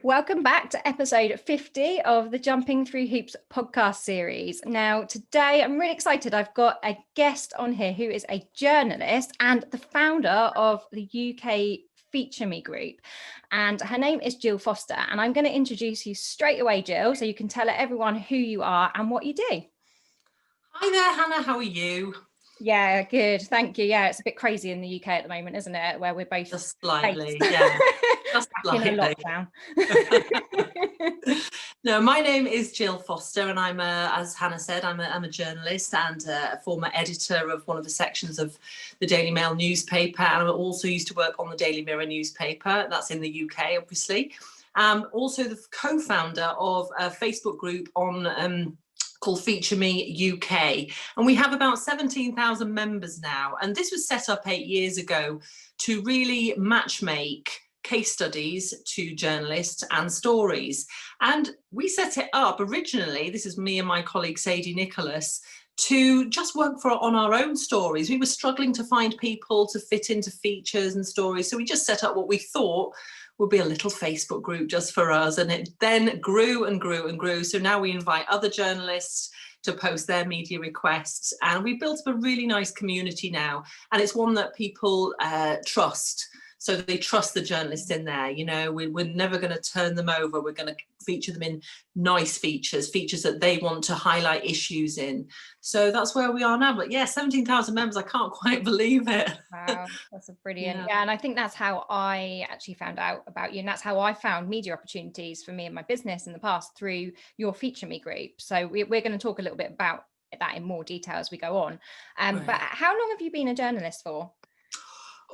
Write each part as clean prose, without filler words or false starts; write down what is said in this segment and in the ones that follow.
Welcome back to episode 50 of the Jumping Through Hoops podcast series. Now, today I'm really excited. I've got a guest on here who is a journalist and the founder of the UK Feature Me group. And her name is Jill Foster. And I'm going to introduce you straight away, Jill, so you can tell everyone who you are and what you do. Hi there, Hannah. How are you? Yeah, good. Thank you. Yeah, it's a bit crazy in the UK at the moment, isn't it? Where we're both just slightly, yeah, just back in a slightly. lockdown. No, my name is Jill Foster, and as Hannah said, I'm a journalist and a former editor of one of the sections of the Daily Mail newspaper, and I also used to work on the Daily Mirror newspaper. That's in the UK, obviously. Also the co-founder of a Facebook group on called Feature Me UK, and we have about 17,000 members now, and this was set up 8 years ago to really matchmake case studies to journalists and stories. And we set it up originally, this is me and my colleague Sadie Nicholas, to just work on our own stories. We were struggling to find people to fit into features and stories, so we just set up what we thought would be a little Facebook group just for us, and it then grew and grew and grew. So now we invite other journalists to post their media requests, and we built up a really nice community now, and it's one that people trust. So they trust the journalists in there. You know, we're never going to turn them over. We're going to feature them in nice features that they want to highlight issues in. So that's where we are now. But yeah, 17,000 members, I can't quite believe it. Wow, that's a brilliant. Yeah, and I think that's how I actually found out about you, and that's how I found media opportunities for me and my business in the past, through your Feature Me group. So we're going to talk a little bit about that in more detail as we go on. Right. But how long have you been a journalist for?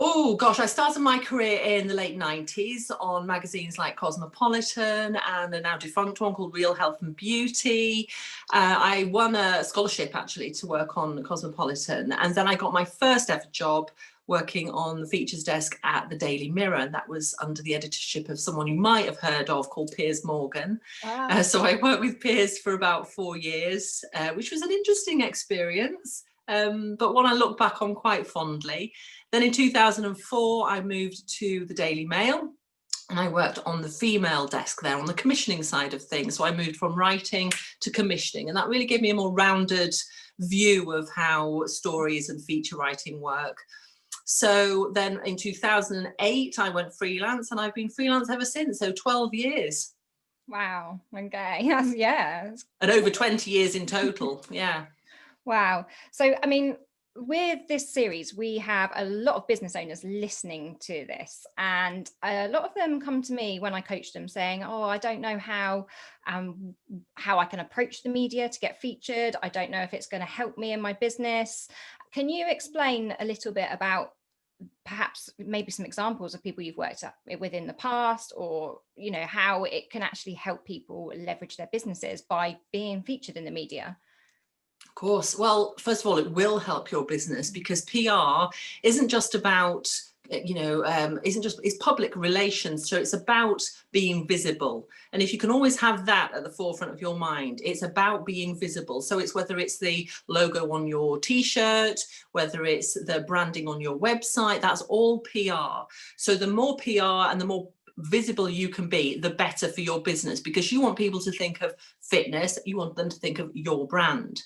Oh gosh, I started my career in the late 90s on magazines like Cosmopolitan and a now defunct one called Real Health and Beauty. I won a scholarship actually to work on Cosmopolitan, and then I got my first ever job working on the features desk at the Daily Mirror, and that was under the editorship of someone you might have heard of called Piers Morgan. Wow. So I worked with Piers for about 4 years, which was an interesting experience, but one I look back on quite fondly. Then in 2004, I moved to the Daily Mail, and I worked on the female desk there on the commissioning side of things. So I moved from writing to commissioning, and that really gave me a more rounded view of how stories and feature writing work. So then in 2008, I went freelance, and I've been freelance ever since, so 12 years. Wow. Okay. Yeah. And over 20 years in total. Yeah. Wow. So, I mean, with this series, we have a lot of business owners listening to this, and a lot of them come to me when I coach them saying, oh, I don't know how I can approach the media to get featured. I don't know if it's going to help me in my business. Can you explain a little bit about perhaps maybe some examples of people you've worked with in the past, or, you know, how it can actually help people leverage their businesses by being featured in the media? Of course. Well, first of all, it will help your business, because PR isn't just about, it's public relations. So it's about being visible. And if you can always have that at the forefront of your mind, it's about being visible. So it's whether it's the logo on your T-shirt, whether it's the branding on your website, that's all PR. So the more PR and the more visible you can be, the better for your business, because you want people to think of fitness, you want them to think of your brand.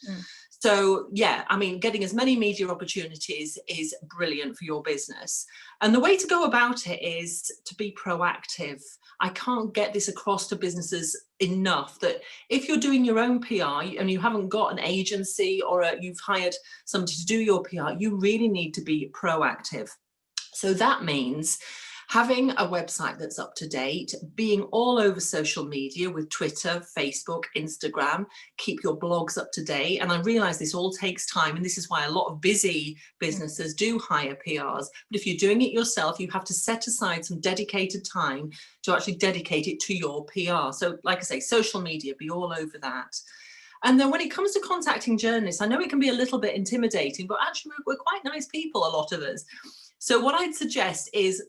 So yeah, I mean, getting as many media opportunities is brilliant for your business. And the way to go about it is to be proactive. I can't get this across to businesses enough, that if you're doing your own PR and you haven't got an agency, or you've hired somebody to do your PR, you really need to be proactive. So that means having a website that's up to date, being all over social media with Twitter, Facebook, Instagram, keep your blogs up to date. And I realize this all takes time, and this is why a lot of busy businesses do hire PRs. But if you're doing it yourself, you have to set aside some dedicated time to actually dedicate it to your PR. So like I say, social media, be all over that. And then when it comes to contacting journalists, I know it can be a little bit intimidating, but actually we're quite nice people, a lot of us. So what I'd suggest is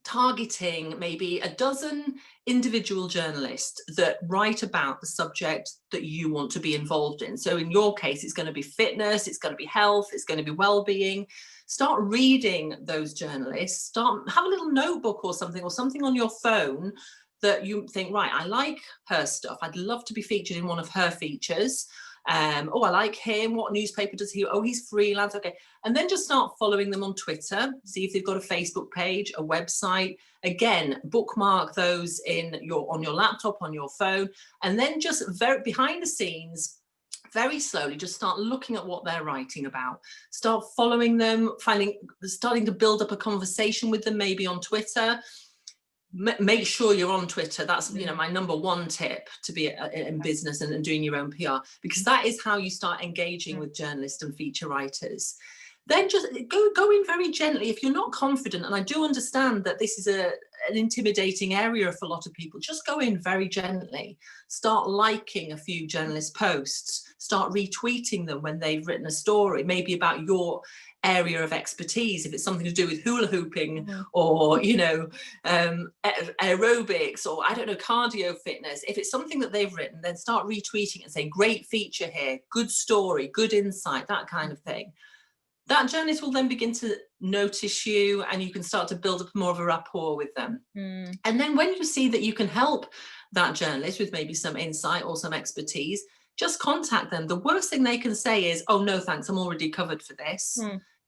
targeting maybe a dozen individual journalists that write about the subject that you want to be involved in. So in your case, it's going to be fitness, it's going to be health, it's going to be well-being. Start reading those journalists, have a little notebook or something on your phone that you think, right, I like her stuff. I'd love to be featured in one of her features. Oh, I like him. What newspaper does he? Oh, he's freelance. Okay. And then just start following them on Twitter. See if they've got a Facebook page, a website. Again, bookmark those on your laptop, on your phone, and then just very behind the scenes, very slowly, just start looking at what they're writing about. Start following them, starting to build up a conversation with them, maybe on Twitter. Make sure you're on Twitter. That's my number one tip to be in business and doing your own PR, because that is how you start engaging with journalists and feature writers. Then just go in very gently. If you're not confident, and I do understand that this is an intimidating area for a lot of people, just go in very gently. Start liking a few journalist posts. Start retweeting them when they've written a story, maybe about your area of expertise. If it's something to do with hula hooping or aerobics, or I don't know, cardio fitness, if it's something that they've written, then start retweeting and saying, great feature here, good story, good insight, that kind of thing. That journalist will then begin to notice you, and you can start to build up more of a rapport with them. And then when you see that you can help that journalist with maybe some insight or some expertise, just contact them. The worst thing they can say is, oh no thanks, I'm already covered for this.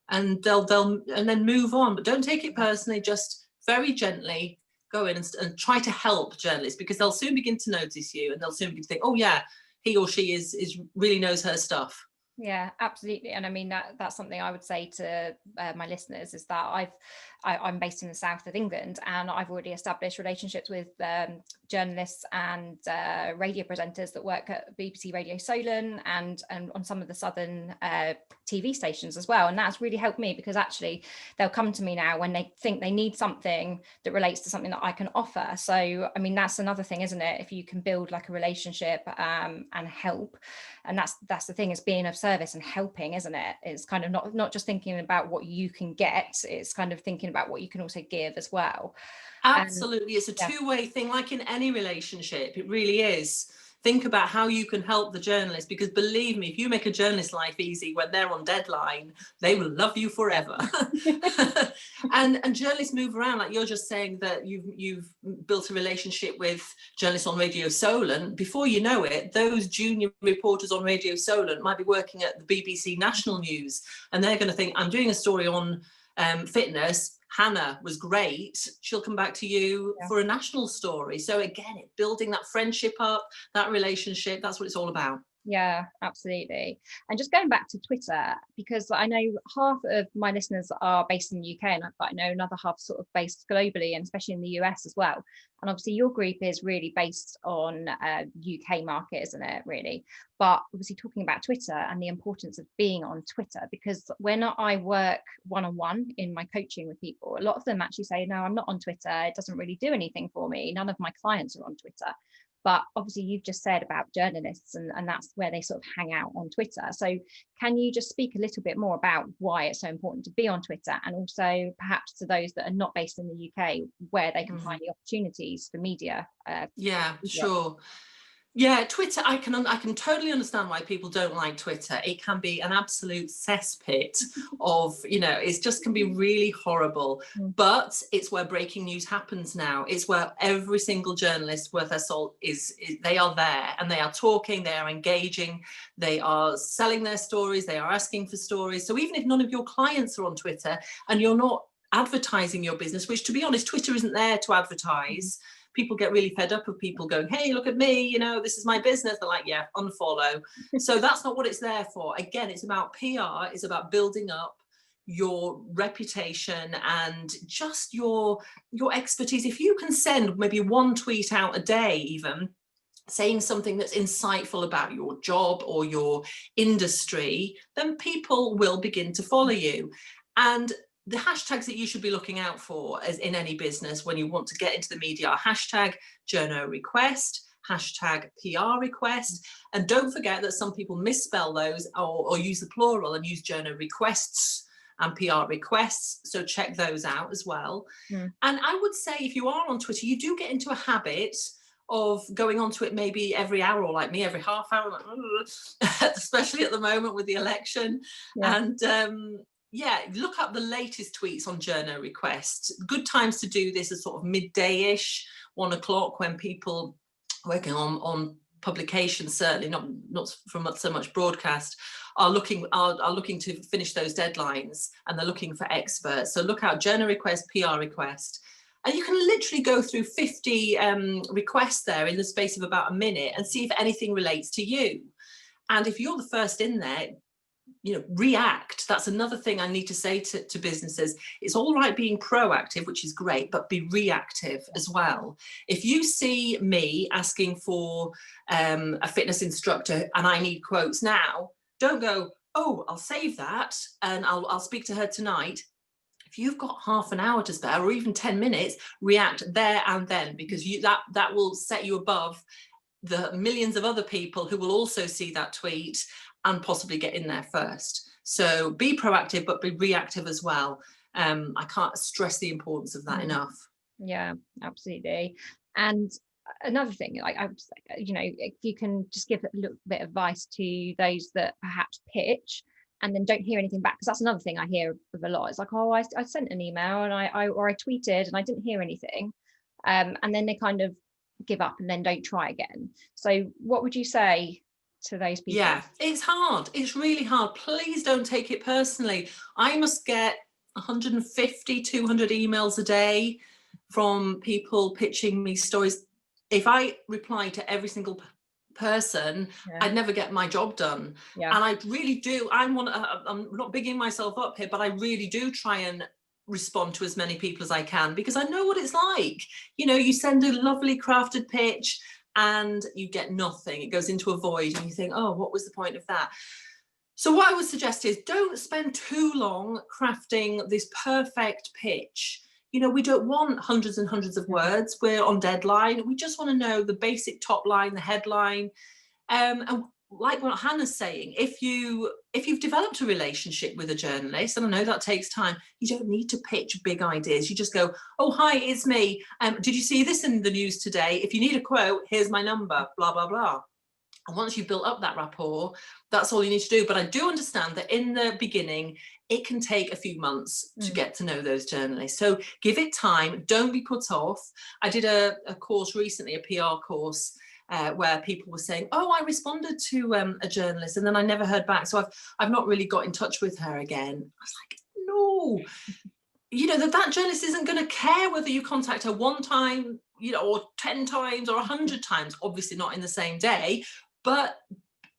And they'll and then move on. But don't take it personally. Just very gently go in and try to help journalists, because they'll soon begin to notice you, and they'll soon begin to think, oh yeah, he or she is really knows her stuff. Yeah, absolutely. And I mean, that's something I would say to my listeners, is that I'm based in the south of England, and I've already established relationships with journalists and radio presenters that work at BBC Radio Solent and on some of the southern TV stations as well. And that's really helped me, because actually they'll come to me now when they think they need something that relates to something that I can offer. So, I mean, that's another thing, isn't it? If you can build like a relationship and help, and that's the thing, is being of service and helping, isn't it? It's kind of not just thinking about what you can get, it's kind of thinking about what you can also give as well. Absolutely. It's a two-way thing, like in any relationship. It really is. Think about how you can help the journalist, because believe me, if you make a journalist's life easy when they're on deadline, they will love you forever. and journalists move around, like you're just saying that you've built a relationship with journalists on Radio Solent. Before you know it, those junior reporters on Radio Solent might be working at the BBC National News, and they're going to think, I'm doing a story on fitness. Hannah was great. She'll come back to you for a national story. So again, building that friendship up, that relationship, that's what it's all about. Yeah, absolutely. And just going back to Twitter, because I know half of my listeners are based in the UK, and I know another half sort of based globally, and especially in the US as well. And obviously your group is really based on UK market, isn't it, really? But obviously talking about Twitter and the importance of being on Twitter, because when I work one-on-one in my coaching with people, a lot of them actually say, no, I'm not on Twitter. It doesn't really do anything for me. None of my clients are on Twitter. But obviously you've just said about journalists, and that's where they sort of hang out on Twitter. So can you just speak a little bit more about why it's so important to be on Twitter, and also perhaps to those that are not based in the UK, where they can find the opportunities for media? Sure. Yeah, Twitter, I can totally understand why people don't like Twitter. It can be an absolute cesspit of, it just can be really horrible. But it's where breaking news happens now. It's where every single journalist worth their salt they are there, and they are talking, they are engaging, they are selling their stories, they are asking for stories. So even if none of your clients are on Twitter and you're not advertising your business, which, to be honest, Twitter isn't there to advertise. People get really fed up of people going, hey, look at me, this is my business. They're like, yeah, unfollow. So that's not what it's there for. Again, it's about PR. It's about building up your reputation and just your expertise. If you can send maybe one tweet out a day, even saying something that's insightful about your job or your industry, then people will begin to follow you. And the hashtags that you should be looking out for, as in any business, when you want to get into the media, are hashtag journo request, hashtag PR request. And don't forget that some people misspell those or use the plural and use journo requests and PR requests. So check those out as well. And I would say, if you are on Twitter, you do get into a habit of going onto it maybe every hour, or like me, every half hour, especially at the moment with the election. And yeah, look up the latest tweets on journo request. Good times to do this are sort of midday-ish, 1 o'clock, when people working on publication, certainly not from so much broadcast, are looking to finish those deadlines, and they're looking for experts. So look out journo request, PR request. And you can literally go through 50 requests there in the space of about a minute and see if anything relates to you. And if you're the first in there, react. That's another thing I need to say to businesses. It's all right being proactive, which is great, but be reactive as well. If you see me asking for a fitness instructor and I need quotes now, don't go, oh, I'll save that and I'll speak to her tonight. If you've got half an hour to spare, or even 10 minutes, react there and then, because that will set you above the millions of other people who will also see that tweet and possibly get in there first. So be proactive, but be reactive as well. I can't stress the importance of that enough. Yeah, absolutely. And another thing, like if you can just give a little bit of advice to those that perhaps pitch and then don't hear anything back, because that's another thing I hear of a lot. It's like, oh, I sent an email and I tweeted and I didn't hear anything, and then they kind of give up and then don't try again. So what would you say to those people? Yeah, it's hard. It's really hard. Please don't take it personally. I must get 150, 200 emails a day from people pitching me stories. If I reply to every single person, I'd never get my job done. And I really do. I'm not bigging myself up here, but I really do try and respond to as many people as I can, because I know what it's like. You send a lovely crafted pitch and you get nothing. It goes into a void and you think, oh, what was the point of that? So what I would suggest is don't spend too long crafting this perfect pitch. We don't want hundreds and hundreds of words. We're on deadline. We just want to know the basic top line, the headline. And like what Hannah's saying, if you've developed a relationship with a journalist, and I know that takes time, you don't need to pitch big ideas. You just go, oh, hi, it's me. Did you see this in the news today? If you need a quote, here's my number, blah, blah, blah. And once you've built up that rapport, that's all you need to do. But I do understand that in the beginning, it can take a few months to get to know those journalists. So give it time. Don't be put off. I did a course recently, a PR course, where people were saying, oh, I responded to a journalist and then I never heard back. So I've not really got in touch with her again. I was like, no, that journalist isn't going to care whether you contact her one time, or 10 times or 100 times, obviously not in the same day. But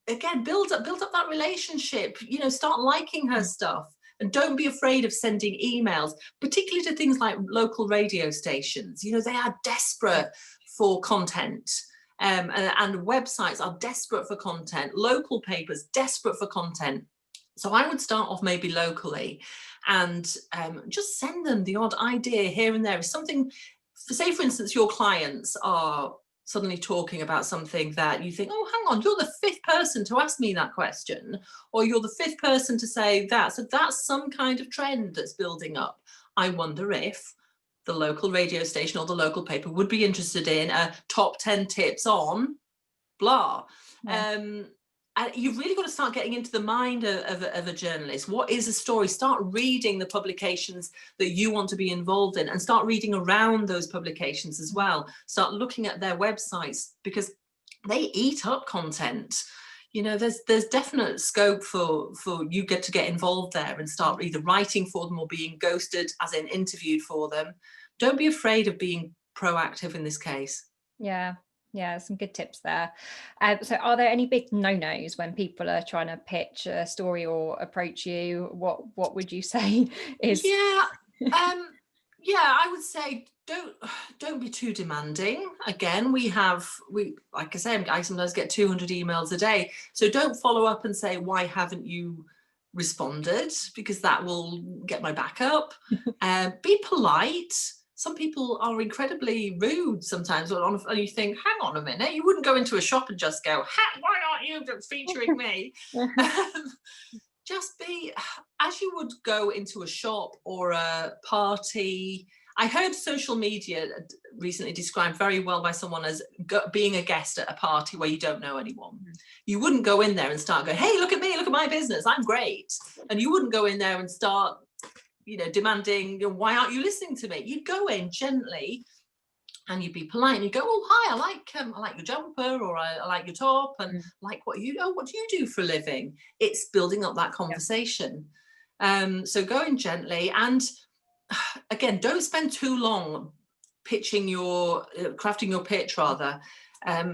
again, build up that relationship, start liking her stuff. And don't be afraid of sending emails, particularly to things like local radio stations. They are desperate for content. And websites are desperate for content. Local papers, desperate for content. So I would start off maybe locally and just send them the odd idea here and there. If something, say for instance, your clients are suddenly talking about something that you think, oh, hang on, you're the 5th person to ask me that question, or you're the 5th person to say that. So that's some kind of trend that's building up. I wonder if the local radio station or the local paper would be interested in a top 10 tips on blah. And you've really got to start getting into the mind of a journalist. What is a story? Start reading the publications that you want to be involved in, and start reading around those publications as well. Start looking at their websites, because they eat up content. There's definite scope for you to get involved there and start either writing for them or being ghosted, as in interviewed for them. Don't be afraid of being proactive in this case. Yeah, some good tips there. So are there any big no-nos when people are trying to pitch a story or approach you? What would you say is? I would say don't be too demanding. Again, we like I say, I sometimes get 200 emails a day. So don't follow up and say, why haven't you responded? Because that will get my back up. Be polite. Some people are incredibly rude sometimes, and you think, hang on a minute, you wouldn't go into a shop and just go, why aren't you featuring me? Just be, as you would go into a shop or a party, I heard social media recently described very well by someone as being a guest at a party where you don't know anyone. You wouldn't go in there and start going, hey, look at me, look at my business, I'm great. And you wouldn't go in there and start, demanding, why aren't you listening to me? You'd go in gently and you'd be polite and you go, oh, hi, I like your jumper, or I like your top, and like what do you do for a living? It's building up that conversation. So go in gently, and again, don't spend too long crafting your pitch rather,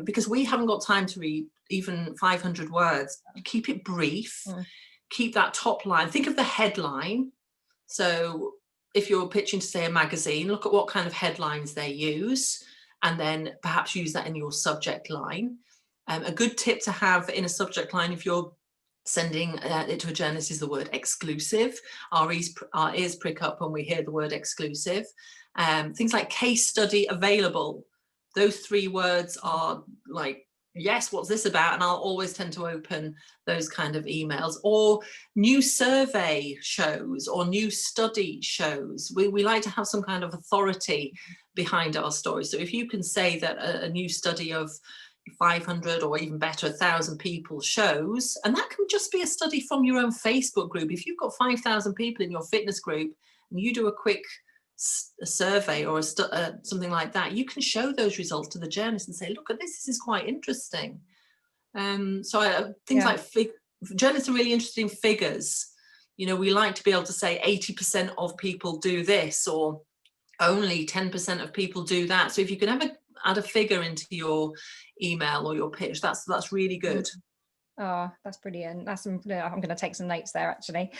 because we haven't got time to read even 500 words. Keep it brief, keep that top line, think of the headline. So if you're pitching to, say, a magazine, look at what kind of headlines they use, and then perhaps use that in your subject line. A good tip to have in a subject line, if you're sending it to a journalist, is the word exclusive. Our ears prick up when we hear the word exclusive. Things like case study available. Those 3 words are like, yes, what's this about? And I'll always tend to open those kind of emails. Or new survey shows or new study shows. We like to have some kind of authority behind our story. So if you can say that a new study of 500 or even better 1,000 people shows, and that can just be a study from your own Facebook group. If you've got 5,000 people in your fitness group and you do a quick survey or something like that, you can show those results to the journalist and say, look at this is quite interesting. Things like journalists are really interested in figures. We like to be able to say 80% of people do this, or only 10% of people do that. So if you can ever add a figure into your email or your pitch, that's really good. Oh, that's brilliant. I'm going to take some notes there, actually.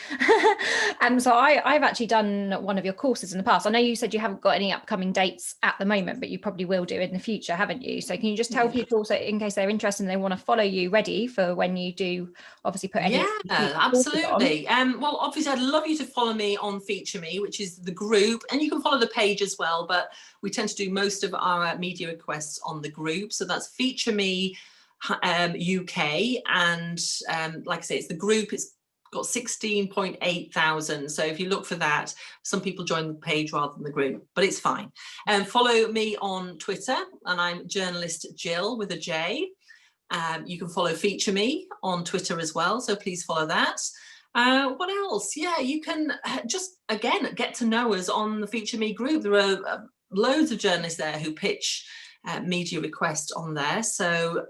So I've actually done one of your courses in the past. I know you said you haven't got any upcoming dates at the moment, but you probably will do in the future, haven't you? So can you just tell people, so in case they're interested and they want to follow you, ready for when you do obviously put any? Yeah, absolutely. Well, obviously I'd love you to follow me on Feature Me, which is the group, and you can follow the page as well, but we tend to do most of our media requests on the group. So that's Feature Me UK, and like I say, it's the group. It's got 16.8 thousand. So if you look for that, some people join the page rather than the group, but it's fine. Follow me on Twitter, and I'm journalist Jill with a J. You can follow Feature Me on Twitter as well, so please follow that. What else? Yeah, you can just, again, get to know us on the Feature Me group. There are loads of journalists there who pitch media requests on there. So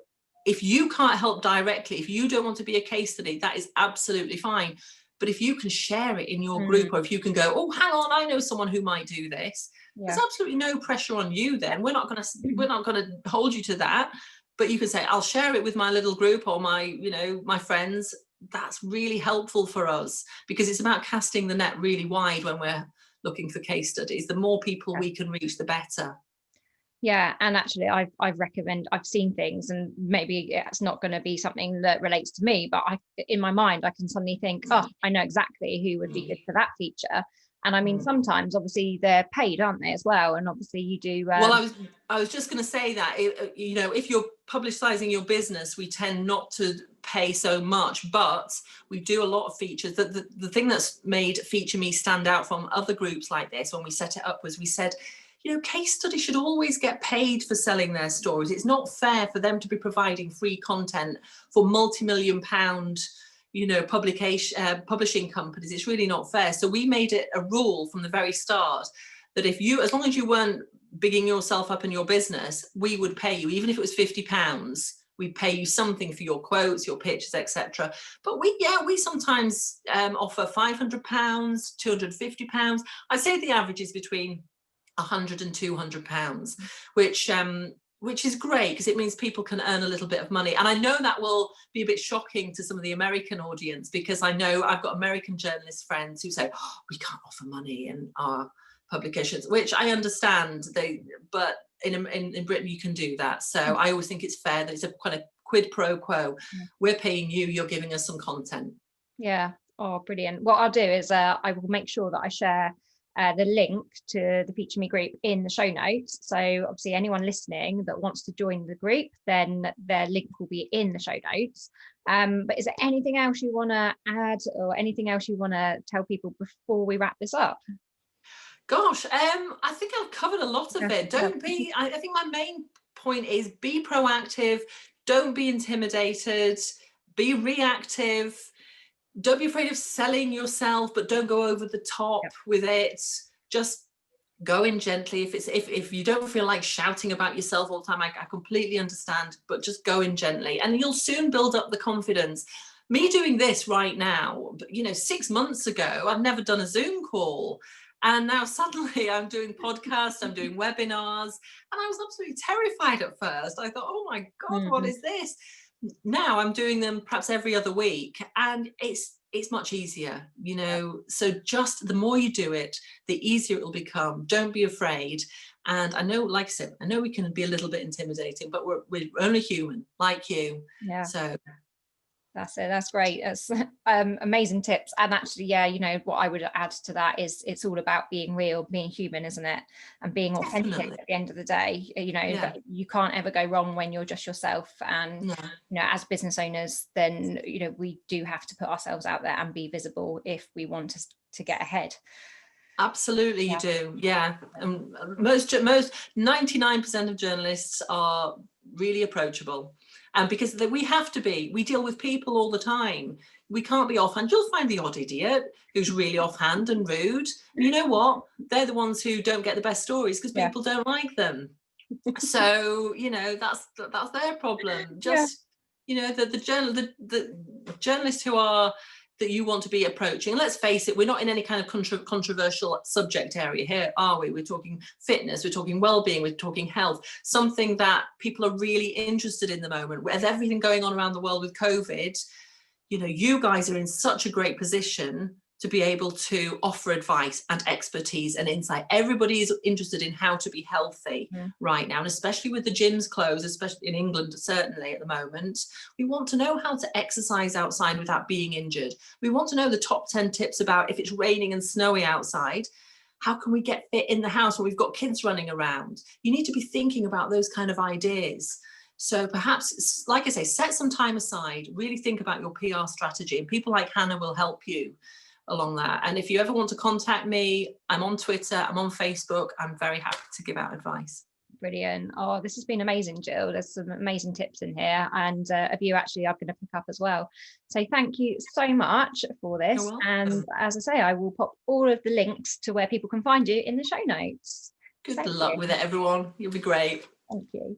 if you can't help directly, if you don't want to be a case study, that is absolutely fine. But if you can share it in your group, or if you can go, oh, hang on, I know someone who might do this, there's absolutely no pressure on you then. We're not going to hold you to that. But you can say, I'll share it with my little group or my friends. That's really helpful for us, because it's about casting the net really wide when we're looking for case studies. The more people we can reach, the better. Yeah, and actually I've seen things, and maybe it's not going to be something that relates to me, but in my mind I can suddenly think, oh, I know exactly who would be good for that feature. And I mean, sometimes obviously they're paid, aren't they, as well? And obviously you do. Well, I was just going to say that, if you're publicizing your business, we tend not to pay so much, but we do a lot of features. The thing that's made Feature Me stand out from other groups like this when we set it up was we said, case studies should always get paid for selling their stories. It's not fair for them to be providing free content for multi-million-pound publishing companies. It's really not fair. So we made it a rule from the very start that as long as you weren't bigging yourself up in your business, we would pay you, even if it was £50. We'd pay you something for your quotes, your pitches, etc. But we sometimes offer £500, £250. I'd say the average is between £100 and £200, which is great, because it means people can earn a little bit of money. And I know that will be a bit shocking to some of the American audience, because I know I've got American journalist friends who say, oh, we can't offer money in our publications, which I understand. But in Britain you can do that. So I always think it's fair that it's a kind of quid pro quo. We're paying you, you're giving us some content. Yeah. Oh, brilliant. What I'll do is I will make sure that I share the link to the Feature Me group in the show notes. So obviously anyone listening that wants to join the group, then their link will be in the show notes. But is there anything else you want to add, or anything else you want to tell people before we wrap this up? Gosh, I think I've covered a lot of Yeah, it. yeah. I think my main point is be proactive, don't be intimidated, be reactive, don't be afraid of selling yourself, but don't go over the top Yep. with it. Just go in gently. If you don't feel like shouting about yourself all the time, I completely understand, but just go in gently and you'll soon build up the confidence. Me doing this right now, 6 months ago, I've never done a Zoom call. And now suddenly I'm doing podcasts, I'm doing webinars, and I was absolutely terrified at first. I thought, oh my God, what Mhm. is this? Now I'm doing them perhaps every other week, and it's much easier, so just the more you do it, the easier it will become. Don't be afraid. And I know, like I said, I know we can be a little bit intimidating, but we're only human like you. Yeah. So That's it. That's great. That's amazing tips. And actually, yeah, what I would add to that is it's all about being real, being human, isn't it? And being authentic definitely, at the end of the day. yeah, That you can't ever go wrong when you're just yourself. And, no, as business owners, then, we do have to put ourselves out there and be visible if we want to get ahead. absolutely you Yeah. do, yeah. Most 99% of journalists are really approachable, and because we have to be, we deal with people all the time. We can't be offhand. You'll find the odd idiot who's really offhand and rude. You know what, they're the ones who don't get the best stories because Yeah. people don't like them. So that's their problem. Yeah. Just the journalists who are that you want to be approaching. Let's face it, we're not in any kind of controversial subject area here, are we? We're talking fitness, we're talking well-being, we're talking health, something that people are really interested in the moment. With everything going on around the world with COVID, you guys are in such a great position to be able to offer advice and expertise and insight. Everybody is interested in how to be healthy Mhm. right now, and especially with the gyms closed, especially in England, certainly at the moment, we want to know how to exercise outside without being injured. We want to know the top 10 tips about if it's raining and snowy outside, how can we get fit in the house when we've got kids running around? You need to be thinking about those kind of ideas. So perhaps, like I say, set some time aside, really think about your PR strategy, and people like Hannah will help you along that. And if you ever want to contact me, I'm on Twitter, I'm on Facebook. I'm very happy to give out advice. Brilliant. Oh, this has been amazing, Jill. There's some amazing tips in here, and a few actually I'm going to pick up as well. So thank you so much for You're this. And welcome. as I say, I will pop all of the links to where people can find you in the show notes. Good Thank luck you. with it, everyone. You'll be great. Thank you.